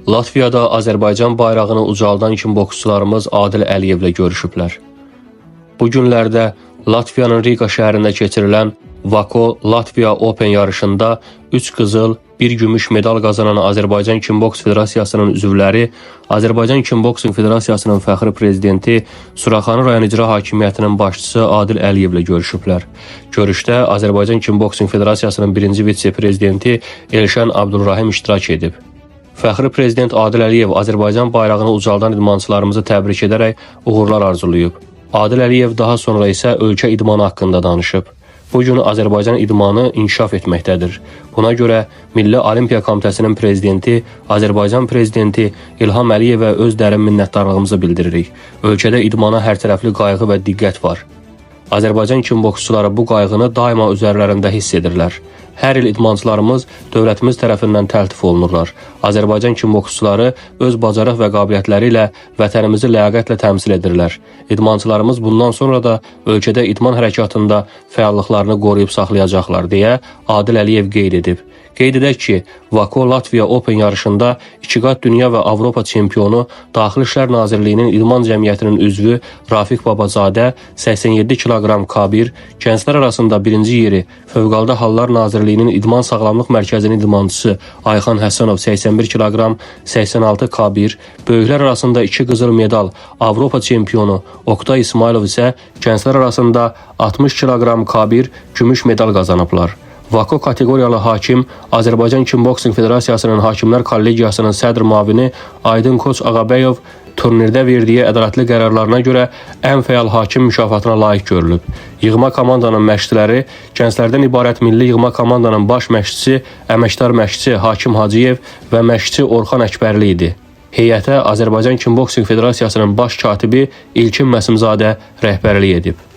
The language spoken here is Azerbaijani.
Latviyada Azərbaycan bayrağını ucaldan kim boksçularımız Adil Əliyevlə görüşüblər. Bu günlərdə Latviyanın Riga şəhərində keçirilən Vako Latviya Open yarışında 3 qızıl, 1 gümüş medal qazanan Azərbaycan Kimboks Federasiyasının üzvləri Azərbaycan Kimboksing Federasiyasının fəxri prezidenti Suraxanı rayon icra hakimiyyətinin başçısı Adil Əliyevlə görüşüblər. Görüşdə Azərbaycan Kimboksing Federasiyasının 1-ci vitse-prezidenti Elşən Abdulrahim iştirak edib. Fəxri prezident Adil Əliyev Azərbaycan bayrağını ucaldan idmançılarımızı təbrik edərək uğurlar arzulayıb. Adil Əliyev daha sonra isə ölkə idmanı haqqında danışıb. Bugün Azərbaycan idmanı inkişaf etməkdədir. Buna görə Milli Olimpiya Komitəsinin prezidenti, Azərbaycan prezidenti İlham Əliyevə öz dərin minnətdarlığımızı bildiririk. Ölkədə idmana hərtərəfli qayğı və diqqət var. Azərbaycan kimboksçuları bu qayğını daima üzərlərində hiss edirlər. Hər il idmançılarımız dövlətimiz tərəfindən təltif olunurlar. Azərbaycan kimboksçuları öz bacarıq və qabiliyyətləri ilə vətənimizi ləyaqətlə təmsil edirlər. İdmançılarımız bundan sonra da ölkədə idman hərəkatında fəallıqlarını qoruyub saxlayacaqlar, deyə Adil Əliyev qeyd edib. Qeyd edək ki, Vako Latviya Open yarışında 2 qat dünya və Avropa çempionu Daxili İşlər Nazirliyinin İdman Cəmiyyətinin üzvü Rafiq Babazadə 87 kiloqram K1, gənclər arasında 1-ci yeri Fövqəladə Hallar Nazirliyinin İdman Sağlamlıq Mərkəzinin idmançısı Ayxan Həsənov 81 kiloqram 86 K1, böyüklər arasında 2 qızıl medal Avropa çempionu Oktay İsmailov isə gənclər arasında 60 kiloqram K1 gümüş medal qazanıblar. Vako kateqoriyalı hakim Azərbaycan Kimboksing Federasiyasının Hakimlər Kollegiyasının sədr müavini Aydın Koç Ağabəyov turnirdə verdiyi ədalətli qərarlarına görə ən fəal hakim mükafatına layiq görülüb. Yığma komandanın məşqçiləri gənclərdən ibarət milli yığma komandanın baş məşqçisi, əməkdar məşqçi Hakim Hacıyev və məşqçi Orxan Əkbərli idi. Heyətə Azərbaycan Kimboksing Federasiyasının baş katibi İlkin Məsimzadə rəhbərlik edib.